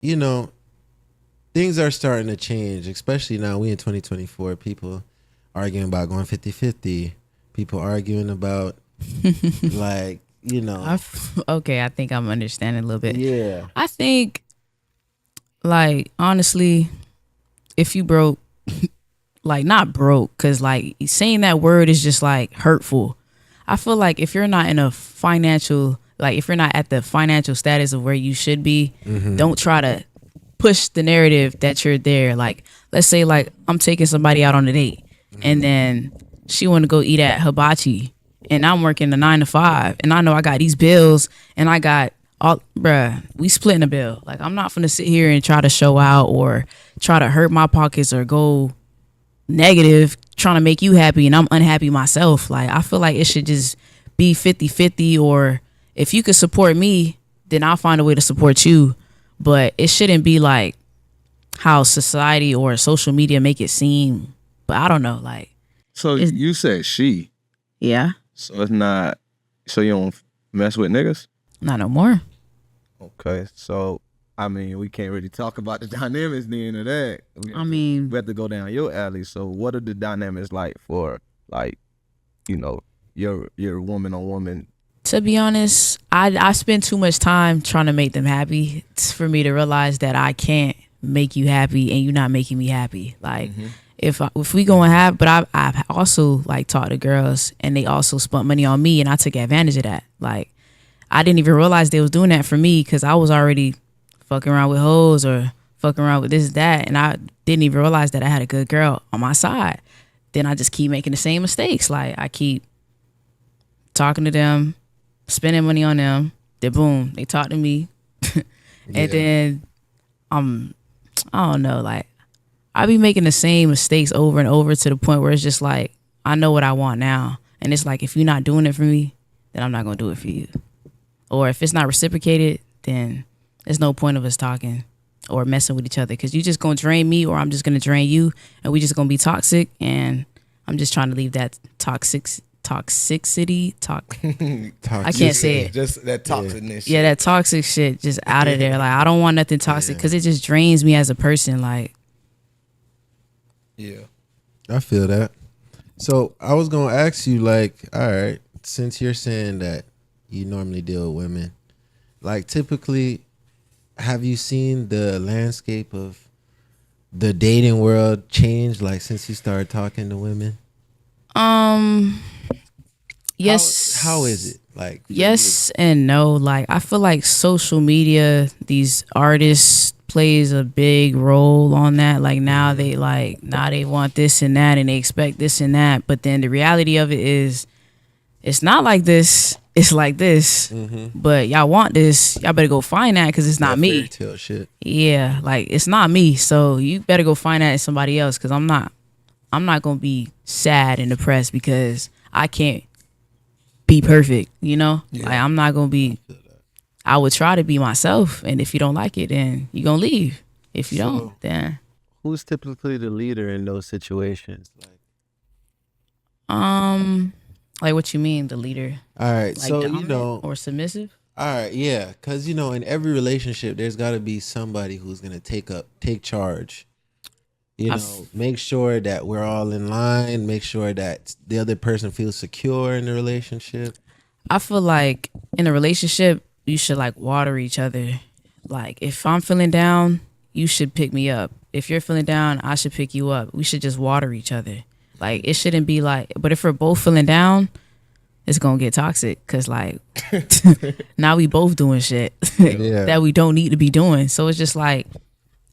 you know, things are starting to change, especially now we in 2024. People arguing about going 50-50. People arguing about like, Okay, I think I'm understanding a little bit. yeah. I think, like, honestly, if you broke, like, not broke, because, like, saying that word is just, like, hurtful. I feel like if you're not in a financial, like, if you're not at the financial status of where you should be, don't try to push the narrative that you're there. Like, let's say, like, I'm taking somebody out on a date, and then she want to go eat at hibachi, and I'm working a 9 to 5, and I know I got these bills, and I got all, bruh, we splitting the bill. Like, I'm not gonna sit here and try to show out or try to hurt my pockets or go negative trying to make you happy and I'm unhappy myself. Like, I feel like it should just be 50-50, or if you could support me, then I'll find a way to support you. But it shouldn't be like how society or social media make it seem. But I don't know, like, So you said she. yeah, So it's not. So you don't mess with niggas. not no more. Okay. So I mean, we can't really talk about the dynamics then of that. We have to go down your alley. So what are the dynamics like for, like, your woman on woman? To be honest, I spend too much time trying to make them happy for me to realize that I can't make you happy and you're not making me happy. Like, if we go and have, but I've also, like, talked to girls and they also spent money on me and I took advantage of that. Like, I didn't even realize they was doing that for me because I was already fucking around with hoes or fucking around with this, that, and I didn't even realize that I had a good girl on my side. Then I just keep making the same mistakes. Like, I keep talking to them, spending money on them, then boom, they talk to me. And then I don't know, like, I be making the same mistakes over and over to the point where it's just like, I know what I want now. And it's like, if you're not doing it for me, then I'm not gonna do it for you. Or if it's not reciprocated, then there's no point of us talking or messing with each other, because you just gonna drain me or I'm just gonna drain you, and we just gonna be toxic. And I'm just trying to leave that toxicity. I can't say it. Just that toxicness. Yeah, that toxic shit just out of there. Like, I don't want nothing toxic because it just drains me as a person. Like, yeah, I feel that. So I was gonna ask you, like, all right, since you're saying that you normally deal with women, like, typically, have you seen the landscape of the dating world change, like, since you started talking to women? yes. How is it? Like, yes and no. Like, I feel like social media, these artists plays a big role on that. Like, now they want this and that and they expect this and that. But then the reality of it is, it's not like this. It's like this. But y'all want this. Y'all better go find that because it's not me. Fairy tale shit. Yeah, like, it's not me. So you better go find that in somebody else, because I'm not gonna be sad and depressed because I can't be perfect, Like, I'm not gonna be. I would try to be myself, and if you don't like it, then you gonna leave. If you don't, then Who's typically the leader in those situations? like, what you mean, the leader? All right, Like, so dominant or submissive? all right, yeah, because in every relationship, there's got to be somebody who's gonna take charge. Make sure that we're all in line. Make sure that the other person feels secure in the relationship. I feel like in a relationship, you should, like, water each other. Like, if I'm feeling down, you should pick me up. If you're feeling down, I should pick you up. We should just water each other. Like, it shouldn't be like, but if we're both feeling down, it's gonna get toxic, because, like, now we both doing shit that we don't need to be doing. So it's just like,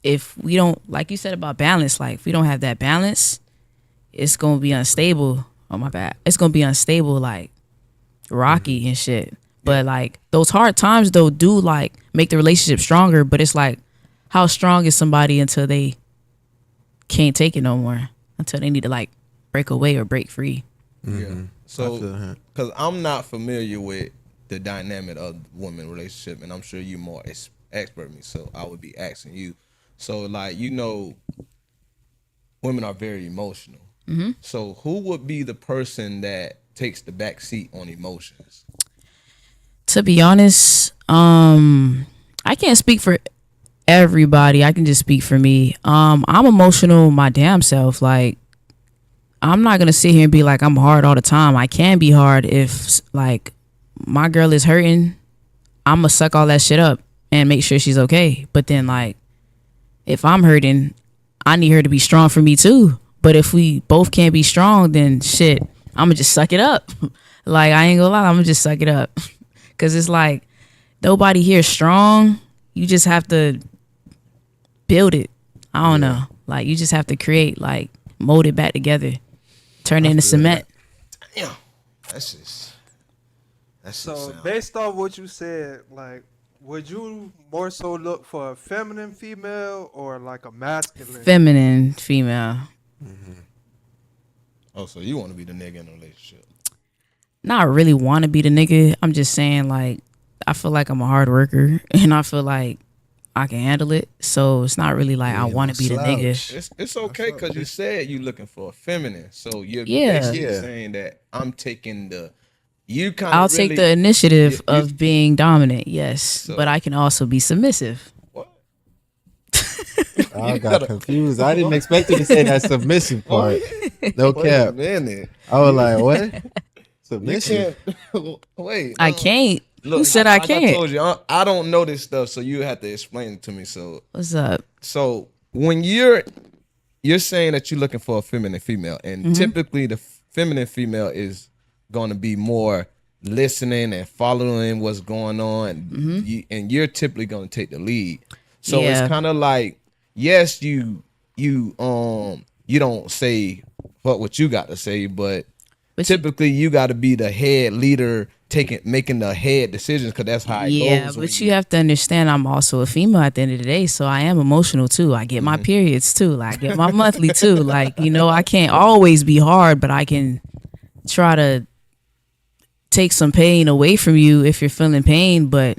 if we don't, like you said about balance, like, if we don't have that balance, it's gonna be unstable. Oh, my bad. It's gonna be unstable, like, rocky and shit. But, like, those hard times though do, like, make the relationship stronger. But it's like, how strong is somebody until they can't take it no more? Until they need to, like, break away or break free. Yeah. So, because I'm not familiar with the dynamic of woman relationship, and I'm sure you're more expert than me, so I would be asking you. So, like, women are very emotional. So, who would be the person that takes the back seat on emotions? To be honest, I can't speak for everybody. I can just speak for me. I'm emotional my damn self. Like, I'm not gonna sit here and be like I'm hard all the time. I can be hard if like my girl is hurting. I'm gonna suck all that shit up and make sure she's okay. But then like if I'm hurting, I need her to be strong for me too. But if we both can't be strong, then shit, I'm gonna just suck it up. Like, I ain't gonna lie, I'm gonna just suck it up. Cause it's like nobody here is strong. You just have to build it. I don't know. Like, you just have to create, like, mold it back together. Turn it into cement. Damn. That's so based on what you said, like, would you more so look for a feminine female or like a masculine? Feminine female. Mm-hmm. Oh, so you want to be the nigga in a relationship? Not really want to be the nigga. I'm just saying, like, I feel like I'm a hard worker and I feel like I can handle it. So it's not really like I want to be the nigga. It's okay because you said you looking for a feminine. So you're basically saying that I'm taking the I'll take the initiative of being dominant, yes. So, but I can also be submissive. What? I got confused. I didn't expect you to say that submissive part. No cap. I was like, what? Submissive? Wait. I can't. Look, who said I can't? I told you, I don't know this stuff, so you have to explain it to me. So what's up? So when you're saying that you're looking for a feminine female, and typically the feminine female is going to be more listening and following what's going on, and you're typically going to take the lead. So it's kind of like, yes, you don't say what you got to say, but typically you got to be the head leader, making the head decisions, because that's how it goes. Yeah, but you have to understand, I'm also a female at the end of the day, so I am emotional too. I get my periods too. Like, I get my monthly too. Like, you know, I can't always be hard, but I can try to take some pain away from you if you're feeling pain. But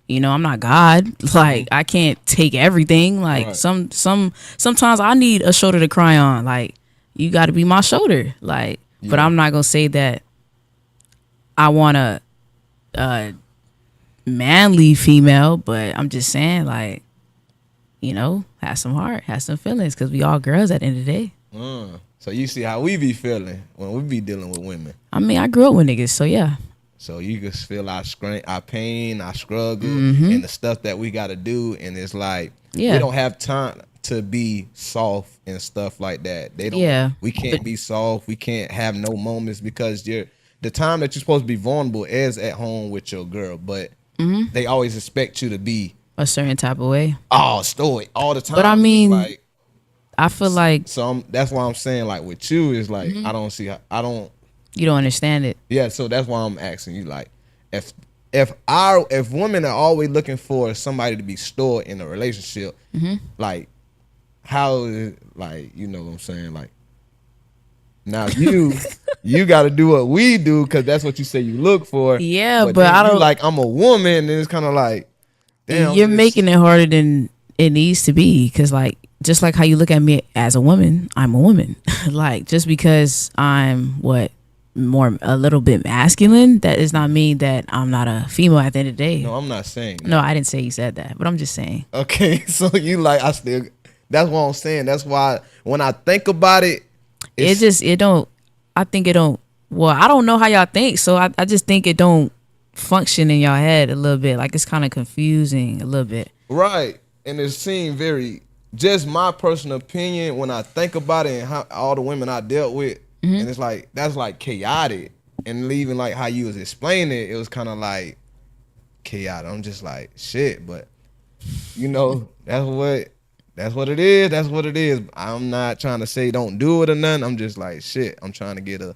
you know, I'm not God. Like, I can't take everything. Like, sometimes I need a shoulder to cry on. Like, you got to be my shoulder. Like, but I'm not gonna say that I want a manly female, but I'm just saying, like, you know, have some heart, have some feelings, because we all girls at the end of the day. So you see how we be feeling when we be dealing with women. I mean, I grew up with niggas, so yeah. So you just feel our pain, our struggle, and the stuff that we got to do, and it's like we don't have time to be soft and stuff like that. They don't. We can't be soft. We can't have no moments, because the time that you're supposed to be vulnerable is at home with your girl, but they always expect you to be a certain type of way. Oh, stoic all the time. But I mean, like, I feel like that's why I'm saying, like, with you is like I don't see how you don't understand it. Yeah, so that's why I'm asking you, like, if women are always looking for somebody to be stoic in a relationship, like, how is it, like, you know what I'm saying, like, now you got to do what we do, because that's what you say you look for. Yeah, but I don't like, I'm a woman, and it's kind of like, damn, you're making it harder than it needs to be, because, like, just like how you look at me as a woman, I'm a woman. Like, just because I'm a little bit masculine, that does not mean that I'm not a female at the end of the day. No, I'm not saying that. No, I didn't say you said that, but I'm just saying. Okay, so you like, that's what I'm saying. That's why when I think about it, I don't know how y'all think, so I just think it don't function in y'all head a little bit. Like, it's kind of confusing a little bit. Right. And it seemed just my personal opinion, when I think about it and how all the women I dealt with, and it's like, that's like chaotic. And even like how you was explaining it, it was kind of like chaotic. I'm just like, shit, but you know, that's what it is. That's what it is. I'm not trying to say don't do it or nothing. I'm just like, shit, I'm trying to get a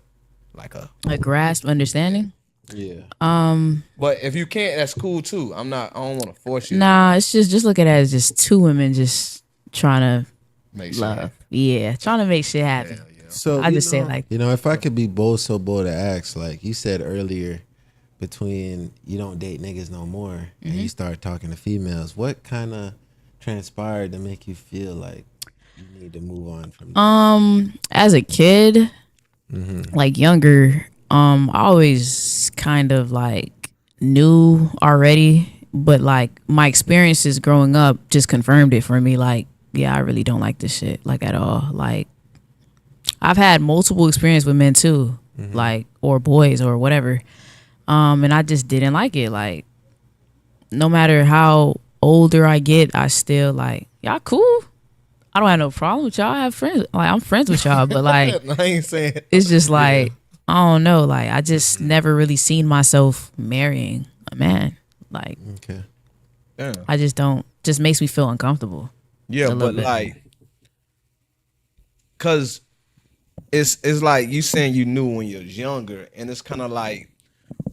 grasp, understanding. Yeah. But if you can't, that's cool too. I don't want to force you. Nah, it's just look at it as just two women just trying to make shit love. Happen. Yeah, trying to make shit happen. Yeah. So I just say, like, you know, if I could be bold to ask, like you said earlier, between you don't date niggas no more and you start talking to females, what kind of transpired to make you feel like you need to move on from that? As a kid, like younger, I always kind of like knew already but like my experiences growing up just confirmed it for me. Like, yeah, I really don't like this shit, like, at all. Like, I've had multiple experience with men too, like, or boys or whatever. And I just didn't like it. Like, no matter how older I get, I still like, y'all cool. I don't have no problem with y'all. I have friends. Like, I'm friends with y'all, but like, I ain't saying it's just like, I don't know. Like, I just never really seen myself marrying a man. Like, Okay. Damn. I just don't. Just makes me feel uncomfortable. Yeah, but bit. like, cause it's like you saying you knew when you was younger, and it's kind of like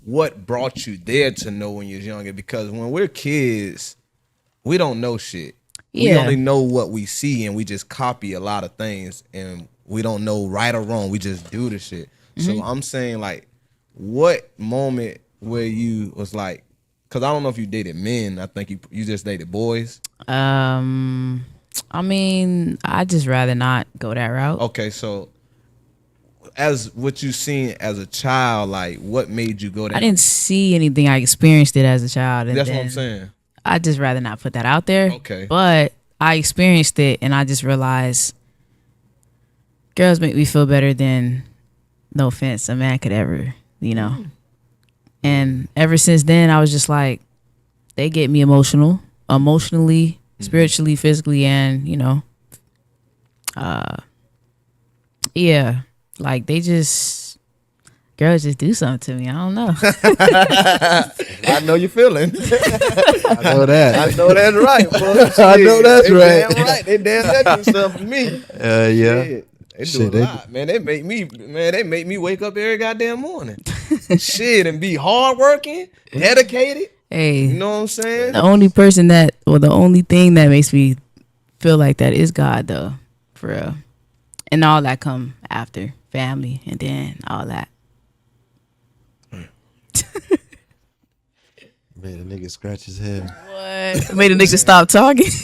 what brought you there to know when you was younger. Because when we're kids, we don't know shit. We only know what we see, and we just copy a lot of things, and we don't know right or wrong. We just do the shit. So I'm saying, like, what moment where you was like, because I don't know if you dated men. I think you just dated boys. I mean, I just rather not go that route. Okay, so as what you seen as a child, like, what made you go that? I didn't see anything. I experienced it as a child. And That's what I'm saying. I just rather not put that out there. Okay. But I experienced it, and I just realized girls make me feel better than, no offense, a man could ever, you know. And ever since then, I was just like, they get me emotionally, spiritually, physically, and, you know, yeah, like girls just do something to me. I don't know. I know you're feeling. I know that. I know that's right, bro. I know that's right. Damn right. They damn that do stuff for me. Yeah. Shit. They do a lot, man. They make me wake up every goddamn morning. Shit, and be hardworking, dedicated. Hey, you know what I'm saying? The only thing that makes me feel like that is God, though, for real. And all that come after, family, and then all that. Made a nigga scratch his head. What? Made a nigga stop talking.